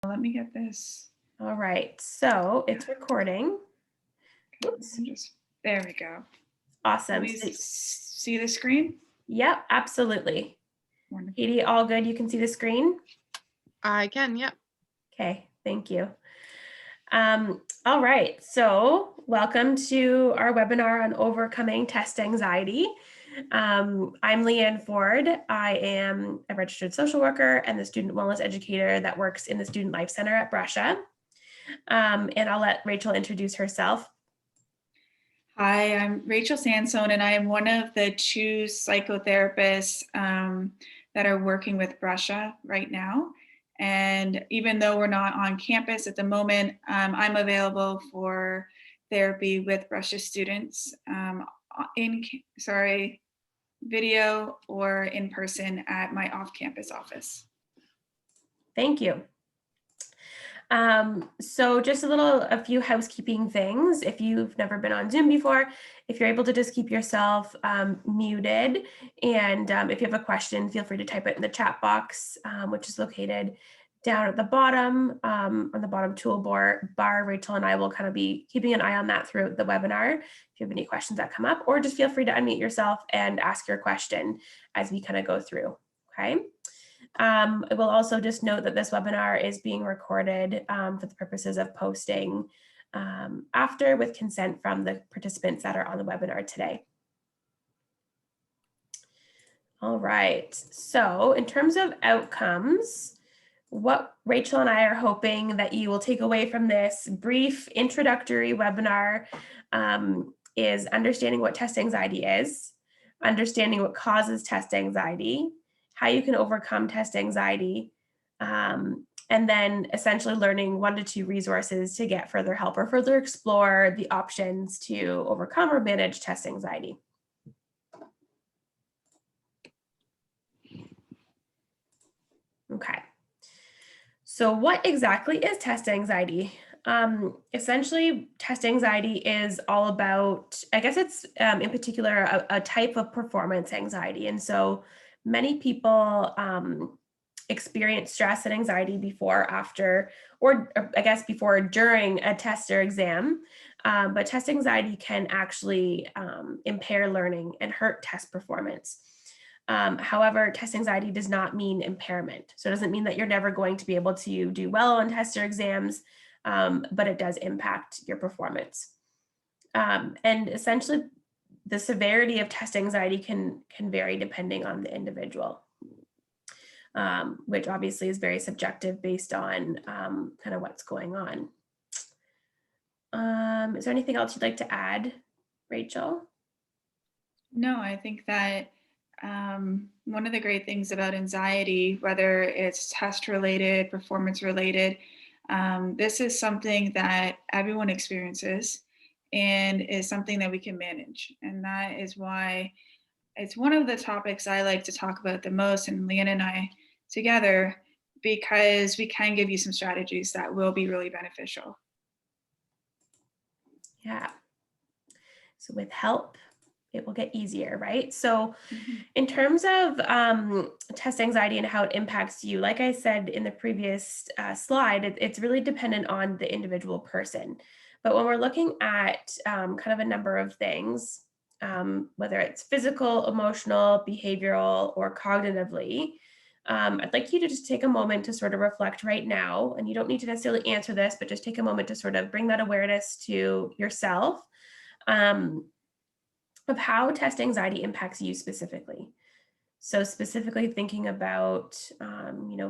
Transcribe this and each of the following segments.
Let me get this. All right, so it's recording. Oops. There we go. Awesome. Please see the screen? Yep, absolutely. Wonderful. Katie, all good? You can see the screen? I can, yep. Okay, thank you. All right, so welcome to our webinar on overcoming test anxiety. I'm Leanne Ford. I am a registered social worker and the student wellness educator that works in the Student Life Center at Brescia. And I'll let Rachel introduce herself. Hi, I'm Rachel Sansone, and I am one of the two psychotherapists that are working with Brescia right now. And even though we're not on campus at the moment, I'm available for therapy with Brescia students video or in person at my off-campus office. Thank you. So just a few housekeeping things. If you've never been on Zoom before, if you're able to just keep yourself muted, and if you have a question, feel free to type it in the chat box, which is located down at the bottom, on the bottom toolbar bar. Rachel and I will kind of be keeping an eye on that throughout the webinar. If you have any questions that come up, or just feel free to unmute yourself and ask your question as we kind of go through, okay? I will also just note that this webinar is being recorded for the purposes of posting after with consent from the participants that are on the webinar today. All right, so in terms of outcomes, what Rachel and I are hoping that you will take away from this brief introductory webinar is understanding what test anxiety is, understanding what causes test anxiety, how you can overcome test anxiety, and then essentially learning 1 to 2 resources to get further help or further explore the options to overcome or manage test anxiety. Okay. So what exactly is test anxiety? Essentially, test anxiety is all about, I guess it's in particular a type of performance anxiety. And so many people experience stress and anxiety before, after, or I guess before or during a test or exam. But test anxiety can actually impair learning and hurt test performance. However, test anxiety does not mean impairment. So it doesn't mean that you're never going to be able to do well on tests or exams, but it does impact your performance. And essentially, the severity of test anxiety can vary depending on the individual, which obviously is very subjective based on kind of what's going on. Is there anything else you'd like to add, Rachel? No, I think that one of the great things about anxiety, whether it's test related, performance related, this is something that everyone experiences and is something that we can manage. And that is why it's one of the topics I like to talk about the most, and Leanne and I together, because we can give you some strategies that will be really beneficial. Yeah. So with help, it will get easier, right? So in terms of test anxiety and how it impacts you, like I said in the previous slide, it's really dependent on the individual person. But when we're looking at kind of a number of things, whether it's physical, emotional, behavioral, or cognitively, I'd like you to just take a moment to sort of reflect right now, and you don't need to necessarily answer this, but just take a moment to sort of bring that awareness to yourself. Of how test anxiety impacts you specifically. So specifically thinking about,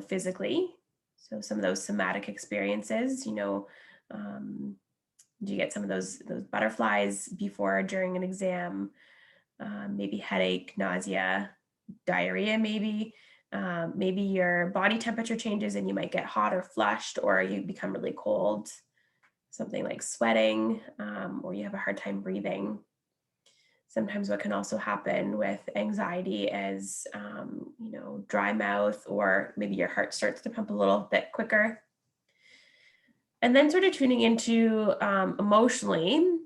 physically, so some of those somatic experiences, do you get some of those butterflies before or during an exam, maybe headache, nausea, diarrhea, maybe your body temperature changes and you might get hot or flushed, or you become really cold, something like sweating, or you have a hard time breathing. Sometimes what can also happen with anxiety is, dry mouth, or maybe your heart starts to pump a little bit quicker. And then sort of tuning into emotionally,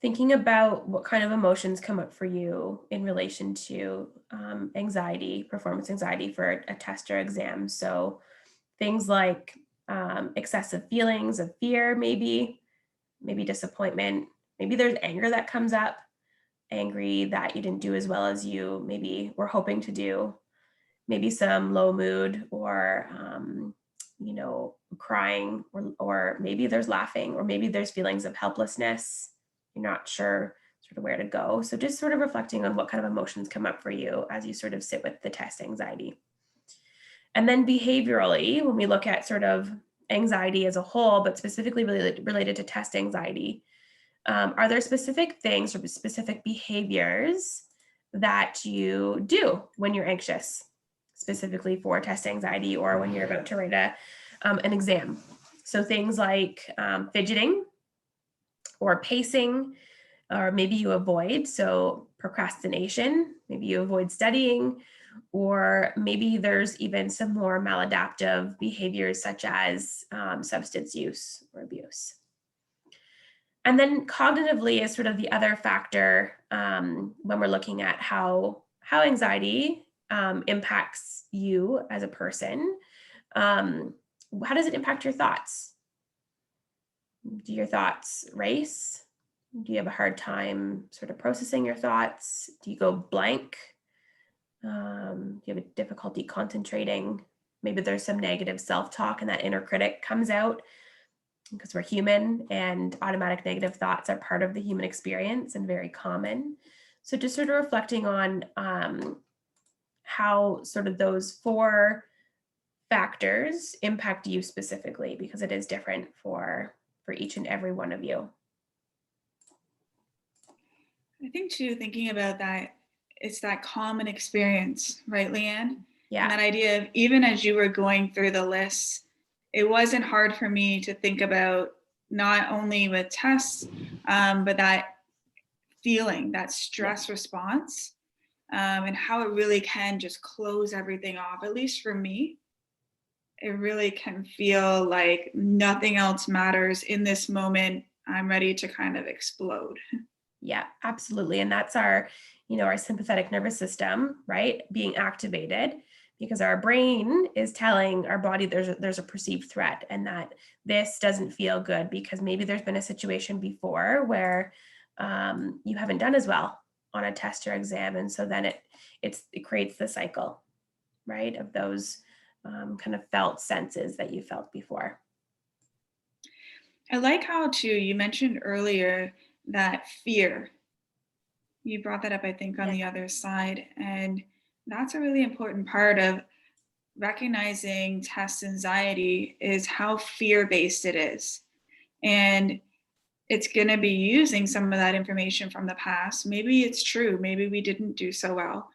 thinking about what kind of emotions come up for you in relation to anxiety, performance anxiety for a test or exam. So things like excessive feelings of fear, maybe disappointment, maybe there's anger that comes up, angry that you didn't do as well as you maybe were hoping to do, maybe some low mood or crying, or maybe there's laughing, or maybe there's feelings of helplessness. You're not sure sort of where to go. So just sort of reflecting on what kind of emotions come up for you as you sort of sit with the test anxiety. And then behaviorally, when we look at sort of anxiety as a whole, but specifically related to test anxiety, are there specific things or specific behaviors that you do when you're anxious, specifically for test anxiety or when you're about to write an exam? So things like fidgeting or pacing, or maybe you avoid, so procrastination, maybe you avoid studying, or maybe there's even some more maladaptive behaviors such as substance use or abuse. And then cognitively is sort of the other factor when we're looking at how anxiety impacts you as a person. How does it impact your thoughts? Do your thoughts race? Do you have a hard time sort of processing your thoughts? Do you go blank? Do you have a difficulty concentrating? Maybe there's some negative self-talk and that inner critic comes out, because we're human and automatic negative thoughts are part of the human experience and very common. So just sort of reflecting on how sort of those 4 factors impact you specifically, because it is different for each and every one of you. I think too, thinking about that, it's that common experience, right, Leanne? Yeah. And that idea of, even as you were going through the list, it wasn't hard for me to think about not only with tests, but that feeling, that stress response, and how it really can just close everything off. At least for me, it really can feel like nothing else matters in this moment. I'm ready to kind of explode. Yeah, absolutely. And that's our sympathetic nervous system, right, being activated, because our brain is telling our body there's a perceived threat and that this doesn't feel good, because maybe there's been a situation before where you haven't done as well on a test or exam. And so then it creates the cycle, right, of those kind of felt senses that you felt before. I like how, too, you mentioned earlier that fear. You brought that up, I think, on Yeah. the other side. And that's a really important part of recognizing test anxiety, is how fear-based it is. And it's going to be using some of that information from the past. Maybe it's true. Maybe we didn't do so well.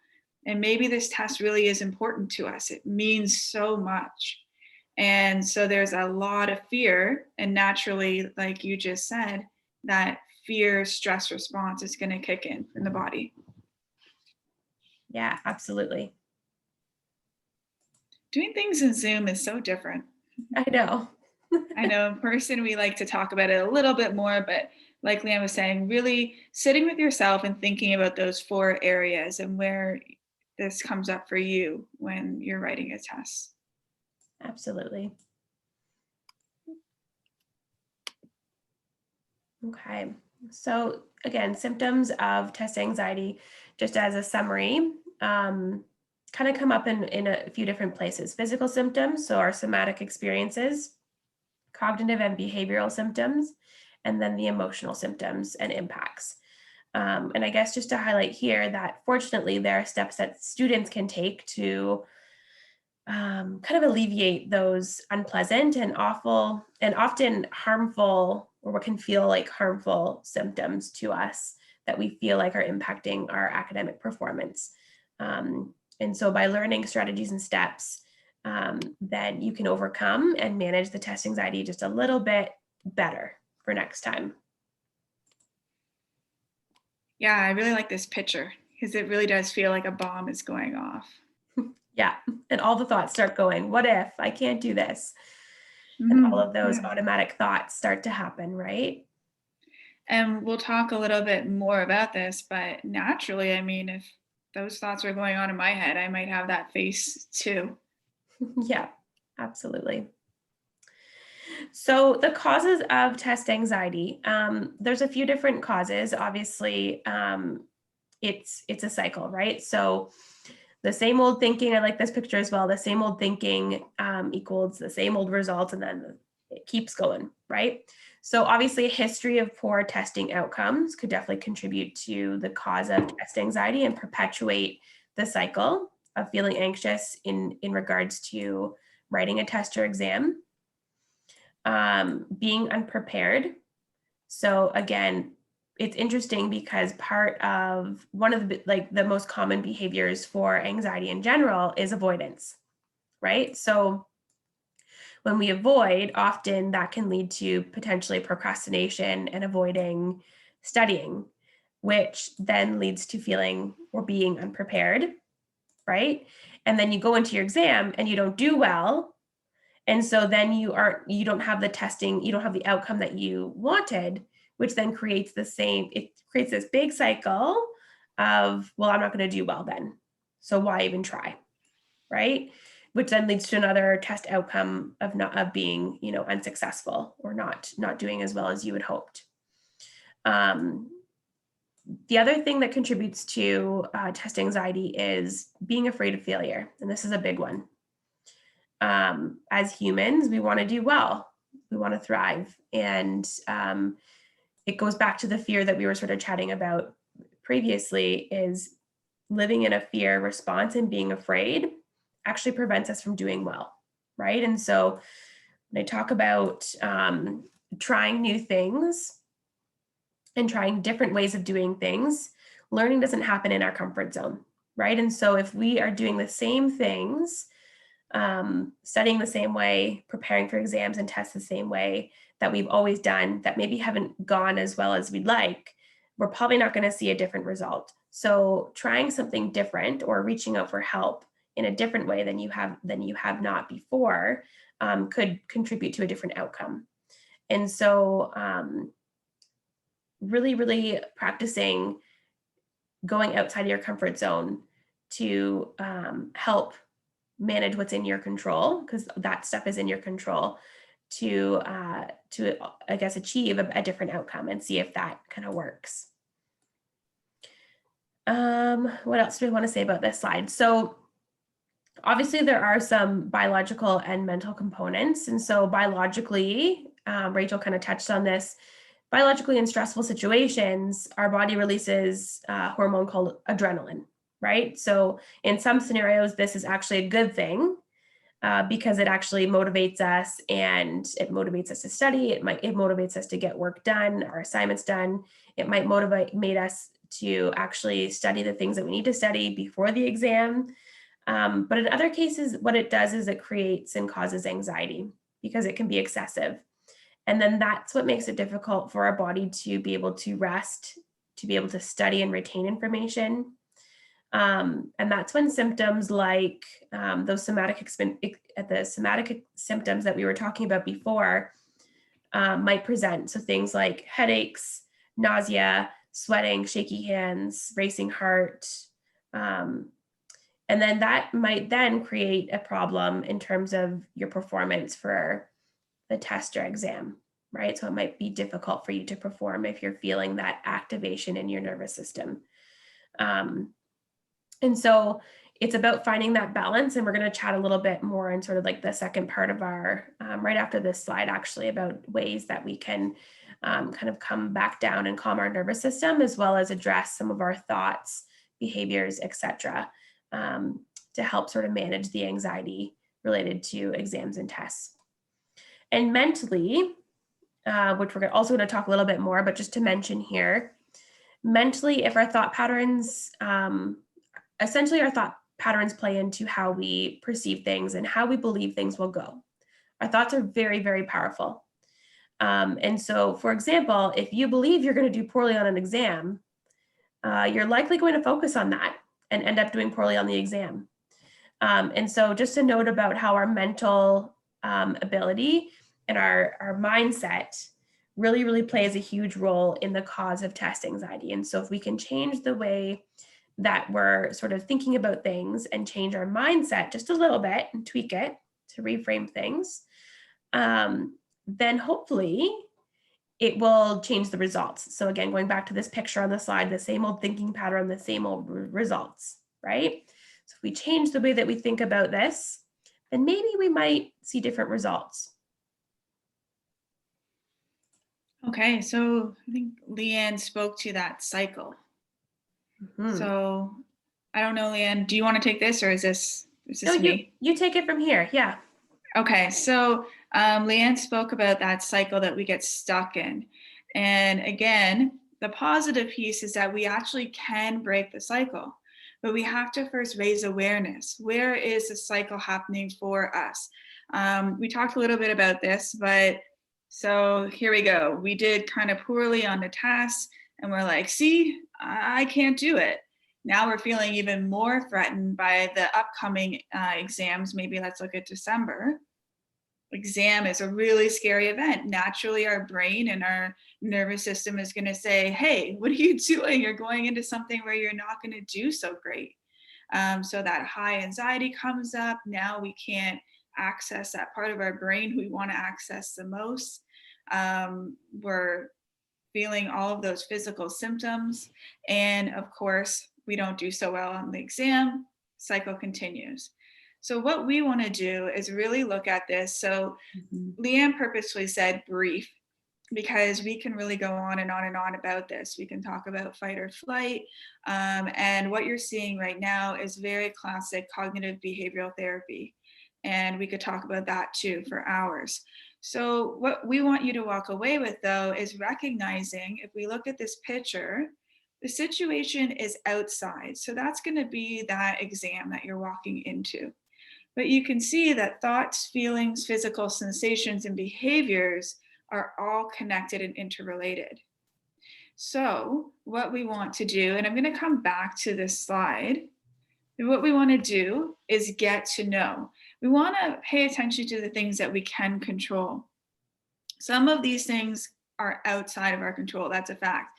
And maybe this test really is important to us. It means so much. And so there's a lot of fear. And naturally, like you just said, that fear stress response is going to kick in the body. Yeah, absolutely. Doing things in Zoom is so different. I know. I know in person we like to talk about it a little bit more, but like Leanne was saying, really sitting with yourself and thinking about those 4 areas and where this comes up for you when you're writing a test. Absolutely. Okay. So again, symptoms of test anxiety, just as a summary, kind of come up in a few different places. Physical symptoms, so our somatic experiences, cognitive and behavioral symptoms, and then the emotional symptoms and impacts. And I guess just to highlight here that fortunately there are steps that students can take to kind of alleviate those unpleasant and awful and often harmful, or what can feel like harmful symptoms to us that we feel like are impacting our academic performance. And so by learning strategies and steps, then you can overcome and manage the test anxiety just a little bit better for next time. Yeah, I really like this picture because it really does feel like a bomb is going off. Yeah. And all the thoughts start going, what if I can't do this? And all of those Yeah. automatic thoughts start to happen, right? And we'll talk a little bit more about this, but naturally, I mean, if those thoughts are going on in my head, I might have that face too. Yeah, absolutely. So the causes of test anxiety, there's a few different causes. Obviously, it's a cycle, right? So the same old thinking, I like this picture as well. The same old thinking equals the same old results, and then it keeps going, right? So obviously, a history of poor testing outcomes could definitely contribute to the cause of test anxiety and perpetuate the cycle of feeling anxious in regards to writing a test or exam. Being unprepared. So again, it's interesting because part of one of the most common behaviors for anxiety in general is avoidance, right? So when we avoid, often that can lead to potentially procrastination and avoiding studying, which then leads to feeling or being unprepared, right? And then you go into your exam and you don't do well, and so then you don't have the testing, you don't have the outcome that you wanted, which then creates it creates this big cycle of, well, I'm not going to do well then. So why even try? Right? Which then leads to another test outcome of being, unsuccessful or not doing as well as you had hoped. Um, the other thing that contributes to test anxiety is being afraid of failure. And this is a big one. As humans, we want to do well, we want to thrive. And it goes back to the fear that we were sort of chatting about previously, is living in a fear response and being afraid actually prevents us from doing well, right? And so when I talk about trying new things and trying different ways of doing things, learning doesn't happen in our comfort zone, right? And so if we are doing the same things, studying the same way, preparing for exams and tests the same way that we've always done, that maybe haven't gone as well as we'd like, we're probably not going to see a different result. So trying something different or reaching out for help in a different way than you have not before could contribute to a different outcome. And so really, really practicing going outside of your comfort zone to help manage what's in your control, because that stuff is in your control, to I guess achieve a different outcome and see if that kind of works. What else do we want to say about this slide? So obviously there are some biological and mental components. And so biologically, Rachel kind of touched on this. Biologically, in stressful situations, our body releases a hormone called adrenaline, right? So in some scenarios, this is actually a good thing because it actually motivates us, and it motivates us to study. It motivates us to get work done, our assignments done. It might motivate us to actually study the things that we need to study before the exam. But in other cases, what it does is it creates and causes anxiety because it can be excessive. And then that's what makes it difficult for our body to be able to rest, to be able to study and retain information. And that's when symptoms like those somatic symptoms that we were talking about before might present. So things like headaches, nausea, sweating, shaky hands, racing heart. And then that might then create a problem in terms of your performance for the test or exam, right? So it might be difficult for you to perform if you're feeling that activation in your nervous system. And so it's about finding that balance. And we're going to chat a little bit more in sort of like the second part of our, right after this slide, actually, about ways that we can kind of come back down and calm our nervous system, as well as address some of our thoughts, behaviors, etc., to help sort of manage the anxiety related to exams and tests. And mentally, which we're also going to talk a little bit more, but just to mention here, mentally, if our thought patterns, essentially our thought patterns play into how we perceive things and how we believe things will go. Our thoughts are very, very powerful. And so, for example, if you believe you're going to do poorly on an exam, you're likely going to focus on that and end up doing poorly on the exam. And so just a note about how our mental ability and our mindset really, really plays a huge role in the cause of test anxiety. And so if we can change the way that we're sort of thinking about things and change our mindset just a little bit and tweak it to reframe things, then hopefully it will change the results. So again, going back to this picture on the slide, the same old thinking pattern, the same old results, right? So if we change the way that we think about this, then maybe we might see different results. Okay, so I think Leanne spoke to that cycle. So I don't know, Leanne, do you want to take this, or is this No, me? you take it from here. Yeah. Okay, so Leanne spoke about that cycle that we get stuck in. And again, the positive piece is that we actually can break the cycle, but we have to first raise awareness. Where is the cycle happening for us? We talked a little bit about this, but so here we go. We did kind of poorly on the task, and we're like, see, I can't do it. Now we're feeling even more threatened by the upcoming exams. Maybe let's look at December. Exam is a really scary event. Naturally, our brain and our nervous system is going to say, hey, what are you doing? You're going into something where you're not going to do so great. So that high anxiety comes up. Now we can't access that part of our brain we want to access the most. We're feeling all of those physical symptoms. And of course, we don't do so well on the exam. Cycle continues. So what we want to do is really look at this. So Leanne purposely said brief, because we can really go on and on and on about this. We can talk about fight or flight. And what you're seeing right now is very classic cognitive behavioral therapy. And we could talk about that too for hours. So what we want you to walk away with, though, is recognizing, if we look at this picture, the situation is outside. So that's going to be that exam that you're walking into. But you can see that thoughts, feelings, physical sensations, and behaviors are all connected and interrelated. So what we want to do, and I'm going to come back to this slide, and what we want to do is get to know. We want to pay attention to the things that we can control. Some of these things are outside of our control. That's a fact.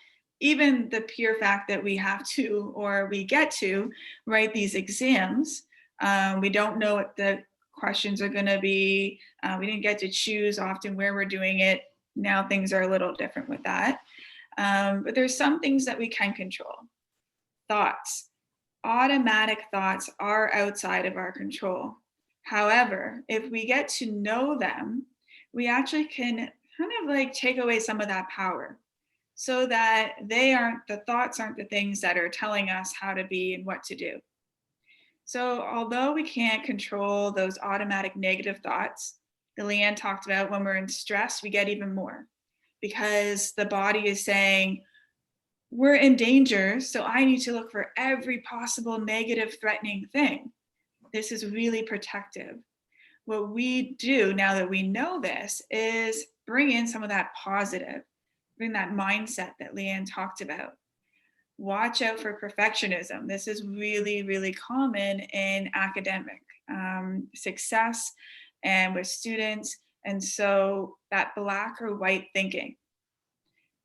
Even the pure fact that we have to, or we get to, write these exams. We don't know what the questions are going to be. We didn't get to choose often where we're doing it. Now things are a little different with that. But there's some things that we can control. Thoughts. Automatic thoughts are outside of our control. However, if we get to know them, we actually can kind of like take away some of that power, so that the thoughts aren't the things that are telling us how to be and what to do. So although we can't control those automatic negative thoughts that Leanne talked about, when we're in stress, we get even more, because the body is saying, we're in danger, so I need to look for every possible negative, threatening thing. This is really protective. What we do now that we know this is bring in some of that positive, bring that mindset that Leanne talked about. Watch out for perfectionism. This is really, really common in academic success and with students. And so that black or white thinking.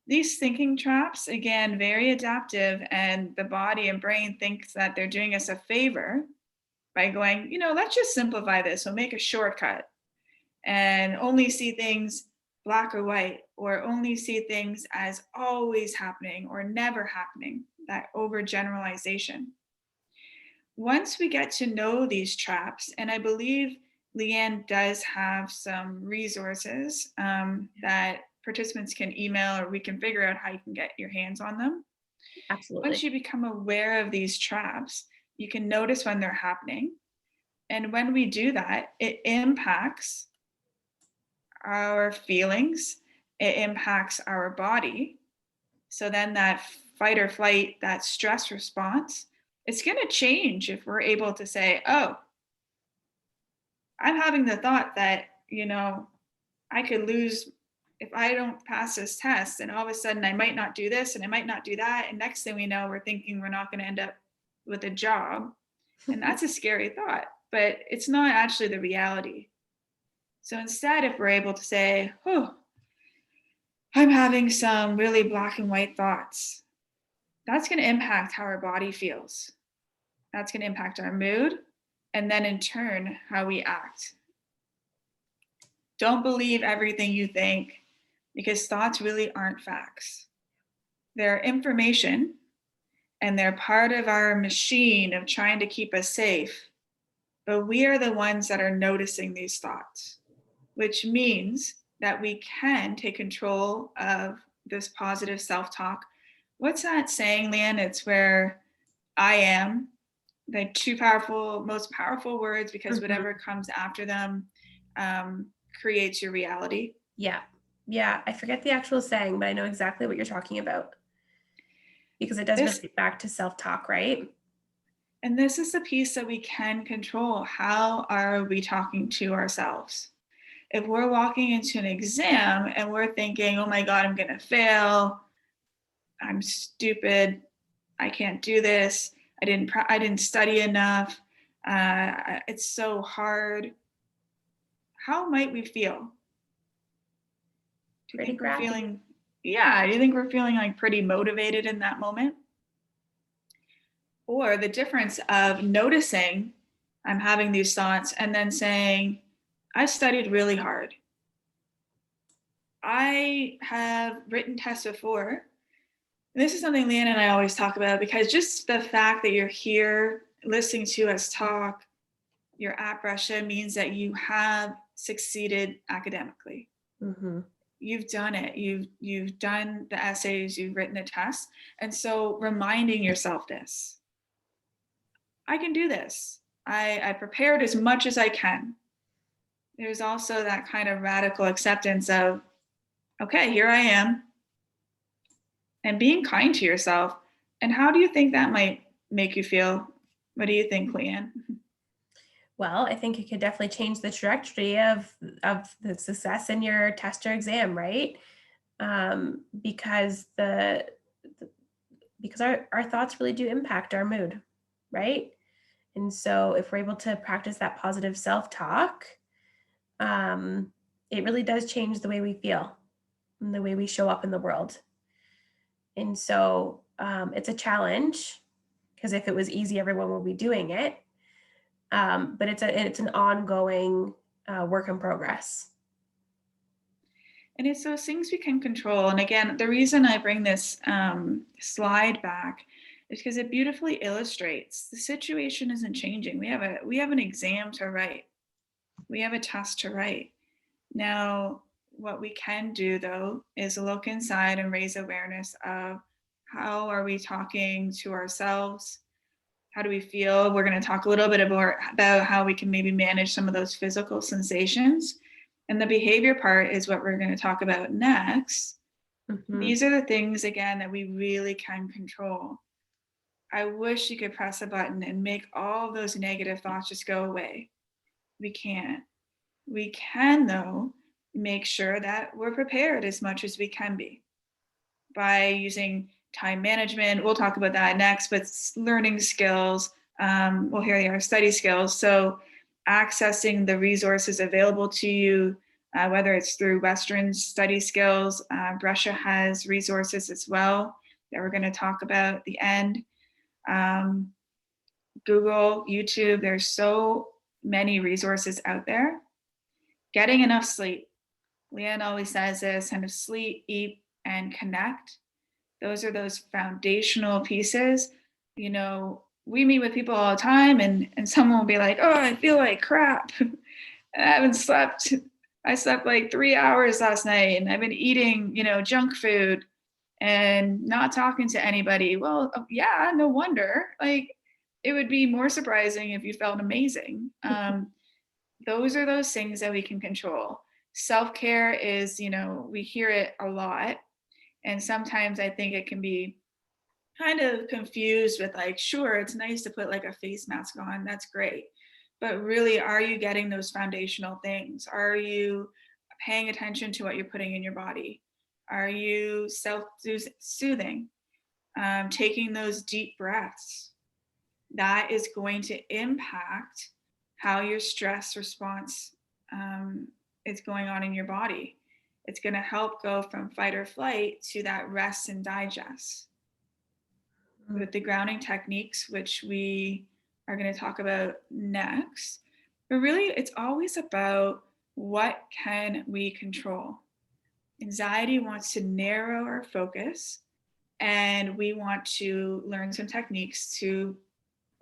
These thinking traps, again, very adaptive, and the body and brain thinks that they're doing us a favor by going, let's just simplify this. We'll make a shortcut and only see things black or white, or only see things as always happening or never happening, that overgeneralization. Once we get to know these traps, and I believe Leanne does have some resources that participants can email, or we can figure out how you can get your hands on them. Absolutely. Once you become aware of these traps, you can notice when they're happening. And when we do that, it impacts our feelings, it impacts our body. So then that fight or flight, that stress response, it's going to change if we're able to say, oh, I'm having the thought that, I could lose if I don't pass this test, and all of a sudden I might not do this and I might not do that. And next thing we know, we're thinking we're not going to end up with a job. And that's a scary thought, but it's not actually the reality. So instead, if we're able to say, oh, I'm having some really black and white thoughts. That's going to impact how our body feels. That's going to impact our mood, and then in turn, how we act. Don't believe everything you think, because thoughts really aren't facts. They're information, and they're part of our machine of trying to keep us safe. But we are the ones that are noticing these thoughts, which means that we can take control of this positive self-talk. What's that saying, Leanne? It's where I am, the two most powerful words, because whatever comes after them creates your reality. Yeah. Yeah. I forget the actual saying, but I know exactly what you're talking about, because it does relate back to self-talk, right? And this is the piece that we can control. How are we talking to ourselves? If we're walking into an exam and we're thinking, oh my God, I'm going to fail. I'm stupid. I can't do this. I didn't study enough. It's so hard. How might we feel? Do you think we're feeling, do you think we're feeling like pretty motivated in that moment? Or the difference of noticing I'm having these thoughts and then saying, I studied really hard. I have written tests before. And this is something Leanne and I always talk about, because just the fact that you're here listening to us talk, you're at Brescia, means that you have succeeded academically. Mm-hmm. You've done it. You've done the essays, you've written the tests. And so reminding yourself this, I can do this. I prepared as much as I can. There's also that kind of radical acceptance of, okay, here I am, and being kind to yourself. And how do you think that might make you feel? What do you think, Leanne? Well, I think it could definitely change the trajectory of the success in your test or exam, right? Because because our thoughts really do impact our mood, right? And so if we're able to practice that positive self-talk, it really does change the way we feel and the way we show up in the world. And so it's a challenge, because if it was easy, everyone would be doing it. But it's an ongoing work in progress. And it's those things we can control. And again, the reason I bring this slide back is because it beautifully illustrates the situation isn't changing. We have an exam to write. We have a test to write. Now, what we can do though is look inside and raise awareness of, how are we talking to ourselves? How do we feel? We're going to talk a little bit about how we can maybe manage some of those physical sensations. And the behavior part is what we're going to talk about next. Mm-hmm. These are the things, again, that we really can control. I wish you could press a button and make all those negative thoughts just go away. We can't. We can, though, make sure that we're prepared as much as we can be by using time management. We'll talk about that next, but learning skills, we'll hear our study skills. So accessing the resources available to you, whether it's through Western study skills, Brescia has resources as well that we're going to talk about at the end. Google, YouTube, there's so many resources out there. Getting enough sleep. Leanne always says this, kind of sleep, eat, and connect. Those are those foundational pieces. You know, we meet with people all the time, and someone will be like, oh, I feel like crap. I haven't slept. I slept like 3 hours last night, and I've been eating, junk food and not talking to anybody. Well, yeah, no wonder. Like, it would be more surprising if you felt amazing. Those are those things that we can control. Self-care is, we hear it a lot. And sometimes I think it can be kind of confused with, like, sure, it's nice to put like a face mask on. That's great. But really, are you getting those foundational things? Are you paying attention to what you're putting in your body? Are you self-soothing? Taking those deep breaths. That is going to impact how your stress response is going on in your body. It's going to help go from fight or flight to that rest and digest. With the grounding techniques, which we are going to talk about next. But really, it's always about what can we control. Anxiety wants to narrow our focus, and we want to learn some techniques to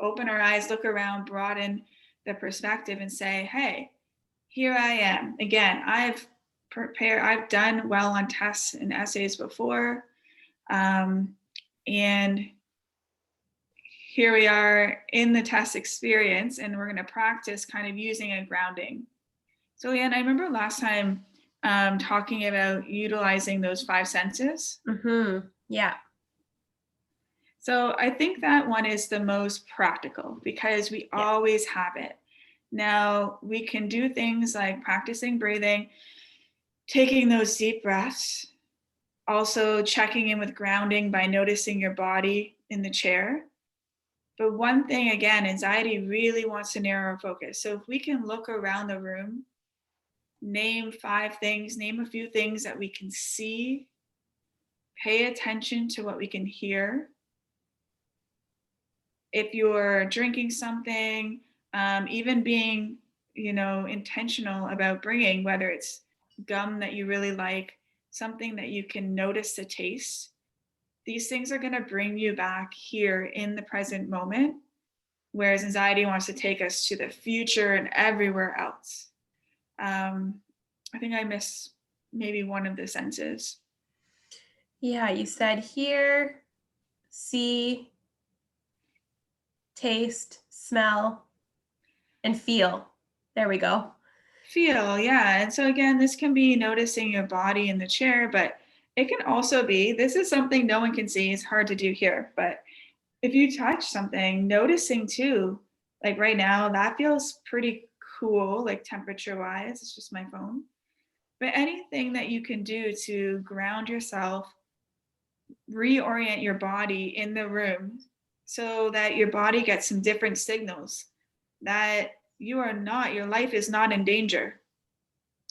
open our eyes, look around, broaden the perspective, and say, hey, here I am. Again, I've done well on tests and essays before. And here we are in the test experience, and we're going to practice kind of using a grounding. So, Leanne, I remember last time talking about utilizing those 5 senses. Yeah. So I think that one is the most practical because we always have it. Now, we can do things like practicing breathing, taking those deep breaths, also checking in with grounding by noticing your body in the chair. But one thing, again, anxiety really wants to narrow our focus. So if we can look around the room, name 5 things, name a few things that we can see, pay attention to what we can hear. If you're drinking something, even being, intentional about bringing, whether it's gum that you really like, something that you can notice the taste, these things are going to bring you back here in the present moment, whereas anxiety wants to take us to the future and everywhere else. I think I missed maybe one of the senses. Yeah, you said hear, see, taste, smell, and feel. There we go. Feel, yeah. And so again, this can be noticing your body in the chair, but it can also be, this is something no one can see. It's hard to do here, but if you touch something, noticing too, like right now, that feels pretty cool, like temperature wise. It's just my phone. But anything that you can do to ground yourself, reorient your body in the room so that your body gets some different signals that your life is not in danger.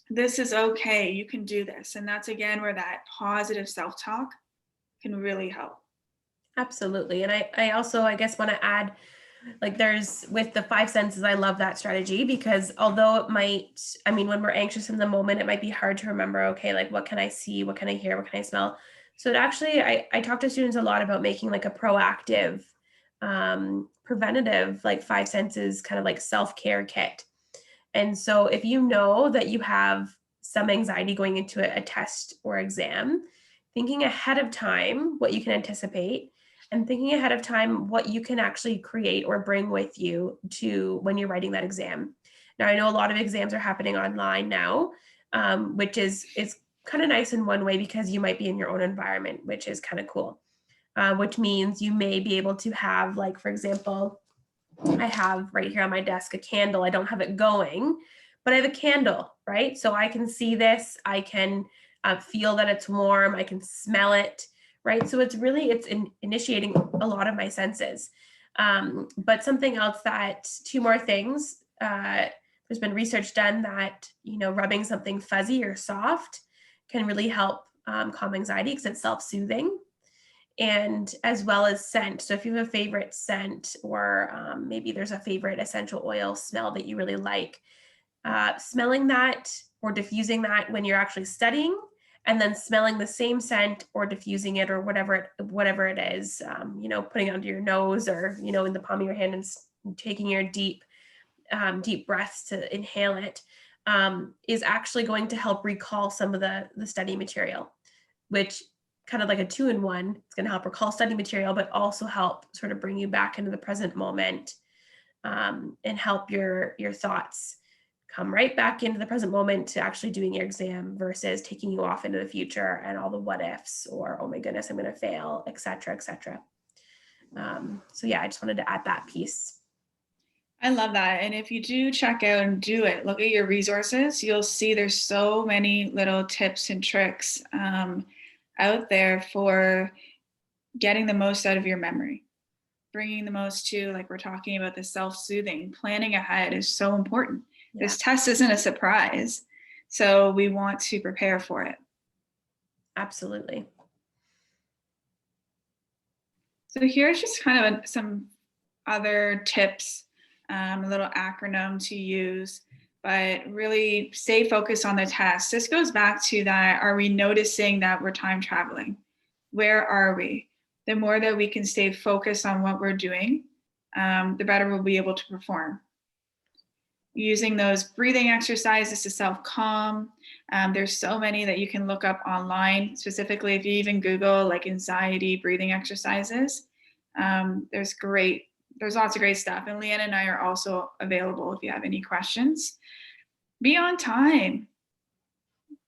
This is okay. You can do this. And that's again where that positive self-talk can really help. Absolutely. And I also, I guess, want to add, like, there's with the 5 senses, I love that strategy because although it might, when we're anxious in the moment, it might be hard to remember, okay, like what can I see? What can I hear? What can I smell? So it actually, I talk to students a lot about making like a proactive, preventative, like 5 senses kind of like self-care kit. And so if you know that you have some anxiety going into a test or exam, thinking ahead of time what you can anticipate and thinking ahead of time what you can actually create or bring with you to when you're writing that exam. Now, I know a lot of exams are happening online now, which is kind of nice in one way because you might be in your own environment, which is kind of cool, which means you may be able to have, like, for example, I have right here on my desk a candle. I don't have it going, but I have a candle, right? So I can see this. I can feel that it's warm. I can smell it, right? So it's initiating a lot of my senses. But something else that 2 more things. There's been research done that, rubbing something fuzzy or soft can really help calm anxiety because it's self-soothing. And as well as scent. So if you have a favorite scent or maybe there's a favorite essential oil smell that you really like, smelling that or diffusing that when you're actually studying, and then smelling the same scent or diffusing it or whatever it is, putting it under your nose or, in the palm of your hand and taking your deep breaths to inhale it, is actually going to help recall some of the study material, which kind of like a 2-in-1. It's going to help recall study material, but also help sort of bring you back into the present moment, and help your thoughts come right back into the present moment to actually doing your exam versus taking you off into the future and all the what ifs or, oh my goodness, I'm going to fail, et cetera, et cetera. So yeah, I just wanted to add that piece. I love that. And if you do check out and do it, look at your resources, you'll see there's so many little tips and tricks out there for getting the most out of your memory, bringing the most to, like we're talking about, the self-soothing. Planning ahead is so important. Yeah. This test isn't a surprise. So we want to prepare for it. Absolutely. So here's just kind of some other tips, a little acronym to use, but really stay focused on the test. This goes back to that, are we noticing that we're time traveling? Where are we? The more that we can stay focused on what we're doing, the better we'll be able to perform. Using those breathing exercises to self-calm. There's so many that you can look up online, specifically if you even Google like anxiety breathing exercises. There's lots of great stuff. And Leanne and I are also available if you have any questions. Be on time.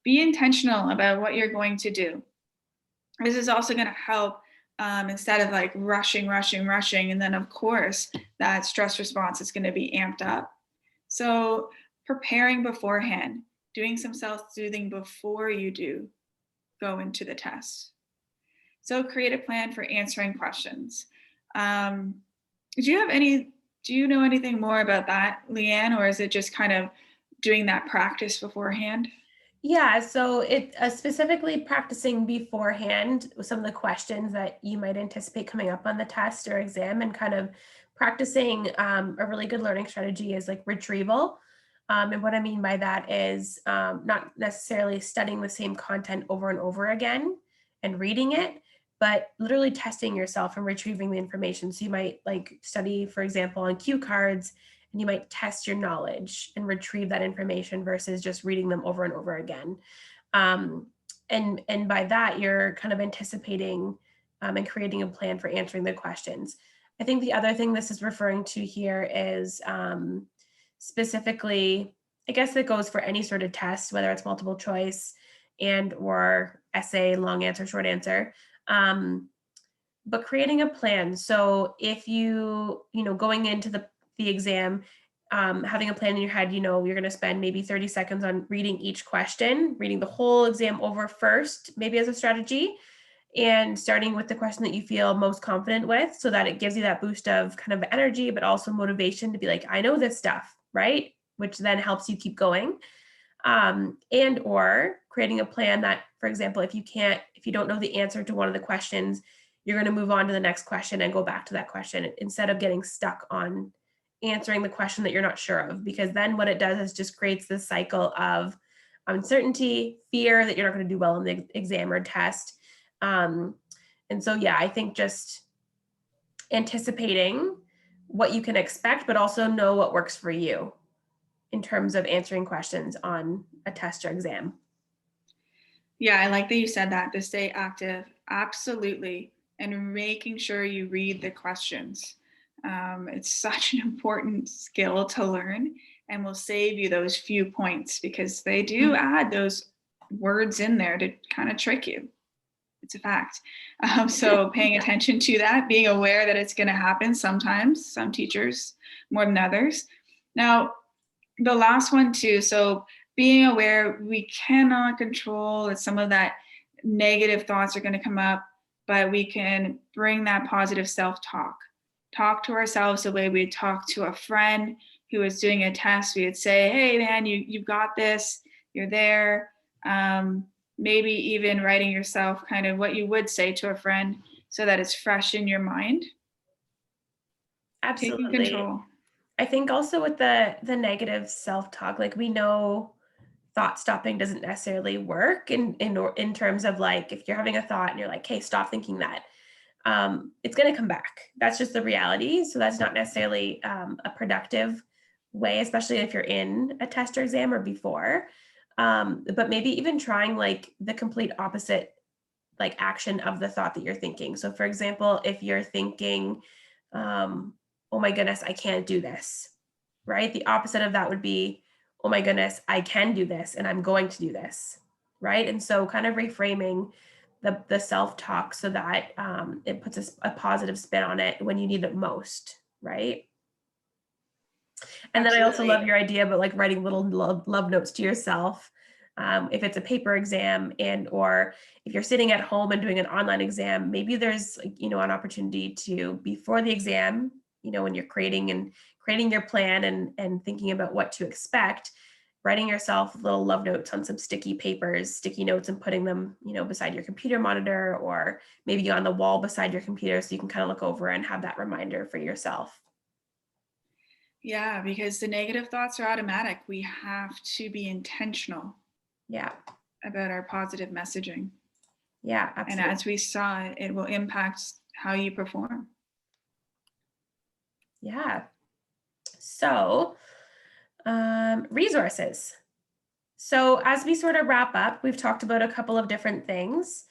Be intentional about what you're going to do. This is also going to help instead of like rushing. And then of course that stress response is going to be amped up. So preparing beforehand, doing some self-soothing before you do go into the test. So create a plan for answering questions. Do you know anything more about that, Leanne, or is it just kind of doing that practice beforehand? Yeah, so it specifically practicing beforehand some of the questions that you might anticipate coming up on the test or exam, and kind of practicing a really good learning strategy is like retrieval. And what I mean by that is not necessarily studying the same content over and over again and reading it, but literally testing yourself and retrieving the information. So you might like study, for example, on cue cards, and you might test your knowledge and retrieve that information versus just reading them over and over again. And by that, you're kind of anticipating and creating a plan for answering the questions. I think the other thing this is referring to here is specifically, I guess it goes for any sort of test, whether it's multiple choice and or essay, long answer, short answer. But creating a plan. So if going into the exam, having a plan in your head, you're going to spend maybe 30 seconds on reading each question, reading the whole exam over first, maybe as a strategy, and starting with the question that you feel most confident with, so that it gives you that boost of kind of energy, but also motivation to be like, I know this stuff, right? Which then helps you keep going. And or creating a plan that, for example, if you don't know the answer to one of the questions, you're going to move on to the next question and go back to that question instead of getting stuck on answering the question that you're not sure of, because then what it does is just creates this cycle of uncertainty, fear that you're not going to do well in the exam or test. And so, yeah, I think just anticipating what you can expect, but also know what works for you in terms of answering questions on a test or exam. Yeah, I like that you said that, to stay active. Absolutely. And making sure you read the questions. It's such an important skill to learn, and will save you those few points because they do add those words in there to kind of trick you. It's a fact. So paying attention to that, being aware that it's going to happen sometimes, some teachers more than others. Now, the last one too. So being aware we cannot control that some of that negative thoughts are going to come up, but we can bring that positive self-talk. Talk to ourselves the way we'd talk to a friend who was doing a test. We would say, hey man, you've got this, you're there. Maybe even writing yourself kind of what you would say to a friend so that it's fresh in your mind. Taking Absolutely. control. I think also with the negative self-talk, like we know thought stopping doesn't necessarily work in terms of like, if you're having a thought and you're like, hey, stop thinking that, it's going to come back. That's just the reality. So that's not necessarily a productive way, especially if you're in a test or exam or before. But maybe even trying like the complete opposite like action of the thought that you're thinking. So for example, if you're thinking, oh my goodness, I can't do this, right? The opposite of that would be, oh my goodness, I can do this and I'm going to do this, right? And so kind of reframing the self-talk so that it puts a positive spin on it when you need it most, right? And then I also love your idea about like writing little love notes to yourself. If it's a paper exam and or if you're sitting at home and doing an online exam, maybe there's an opportunity to, before the exam, when you're creating your plan and thinking about what to expect, writing yourself little love notes on some sticky notes and putting them, beside your computer monitor, or maybe on the wall beside your computer, so you can kind of look over and have that reminder for yourself. Yeah, because the negative thoughts are automatic. We have to be intentional Yeah. about our positive messaging. Yeah, And absolutely. as we saw, it will impact how you perform. Yeah. So, resources. So as we sort of wrap up, we've talked about a couple of different things.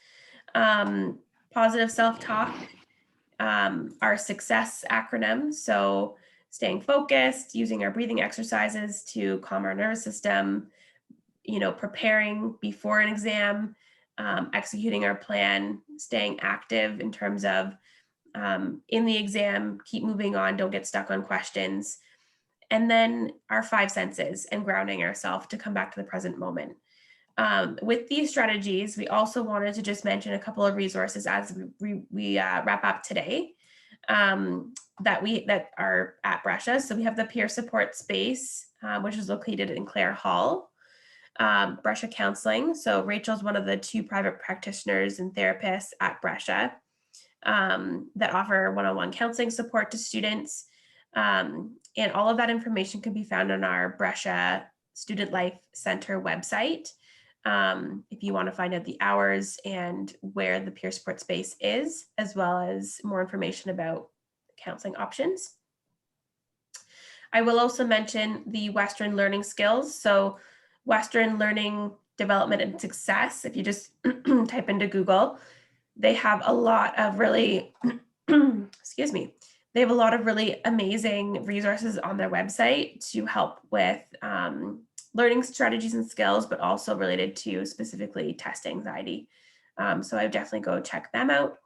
Um, Positive self-talk, our success acronym. So staying focused, using our breathing exercises to calm our nervous system, preparing before an exam, executing our plan, staying active in terms of in the exam, keep moving on, don't get stuck on questions. And then our 5 senses and grounding ourselves to come back to the present moment. With these strategies, we also wanted to just mention a couple of resources as we wrap up today, that are at Brescia. So we have the peer support space, which is located in Clare Hall. Brescia Counseling. So Rachel's one of the 2 private practitioners and therapists at Brescia that offer one-on-one counseling support to students. And all of that information can be found on our Brescia Student Life Center website. If you want to find out the hours and where the peer support space is, as well as more information about counseling options. I will also mention the Western Learning Skills. So Western Learning Development and Success, if you just type into Google, they have a lot of really, excuse me, they have a lot of really amazing resources on their website to help with learning strategies and skills, but also related to specifically test anxiety. So I would definitely go check them out.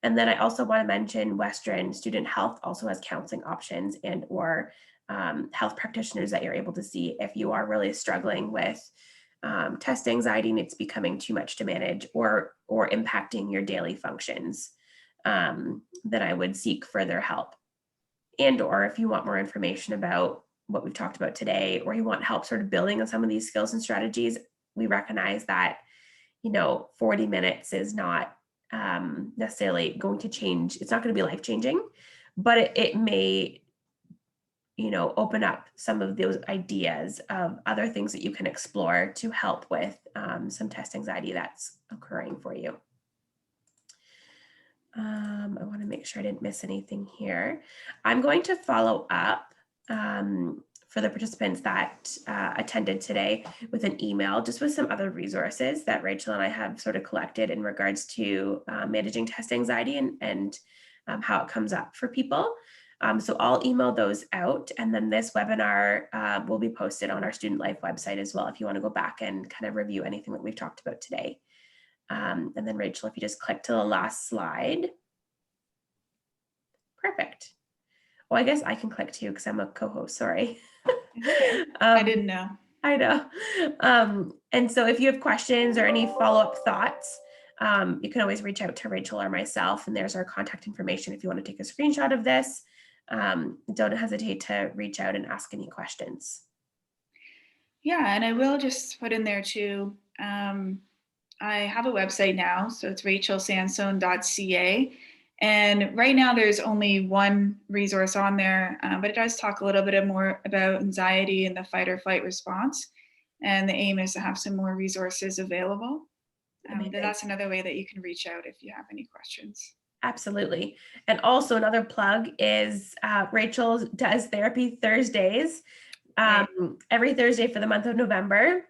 And then I also want to mention Western Student Health also has counseling options and or health practitioners that you're able to see if you are really struggling with test anxiety and it's becoming too much to manage or impacting your daily functions. Then I would seek further help. And or if you want more information about what we've talked about today, or you want help sort of building on some of these skills and strategies, we recognize that 40 minutes is not necessarily going to change. It's not going to be life changing, but it may open up some of those ideas of other things that you can explore to help with some test anxiety that's occurring for you. I want to make sure I didn't miss anything here. I'm going to follow up for the participants that attended today with an email, just with some other resources that Rachel and I have sort of collected in regards to managing test anxiety and how it comes up for people. So I'll email those out, and then this webinar will be posted on our Student Life website as well if you want to go back and kind of review anything that we've talked about today. And then Rachel, if you just click to the last slide. Perfect. Well, I guess I can click too because I'm a co-host, sorry. Okay. I didn't know. I know. And so if you have questions or any follow-up thoughts, you can always reach out to Rachel or myself, and there's our contact information if you want to take a screenshot of this. Don't hesitate to reach out and ask any questions. Yeah, and I will just put in there too, I have a website now, so it's rachelsansone.ca. And right now there's only one resource on there, but it does talk a little bit more about anxiety and the fight or flight response. And the aim is to have some more resources available. That's another way that you can reach out if you have any questions. Absolutely. And also another plug is Rachel does therapy Thursdays, every Thursday for the month of November.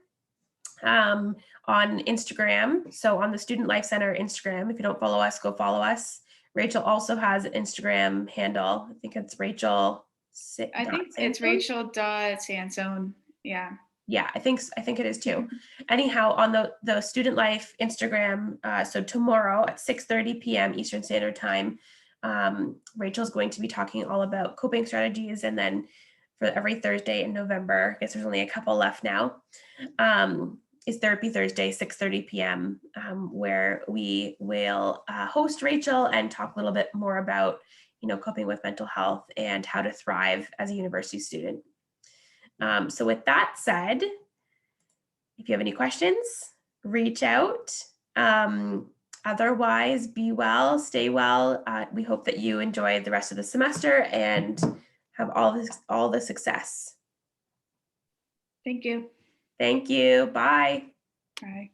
On Instagram. So on the Student Life Center Instagram, if you don't follow us, go follow us. Rachel also has an Instagram handle. I think it's Rachel. I think it's Rachel.Sansone. Yeah. Yeah, I think it is too. Anyhow, on the Student Life Instagram, so tomorrow at 6:30 p.m. Eastern Standard Time, Rachel's going to be talking all about coping strategies, and then for every Thursday in November, I guess there's only a couple left now, is Therapy Thursday, 6:30 p.m., where we will host Rachel and talk a little bit more about, coping with mental health and how to thrive as a university student. So with that said, If you have any questions, reach out. Otherwise, be well, stay well. We hope that you enjoy the rest of the semester and have all the success. Thank you. Thank you. Bye. Bye.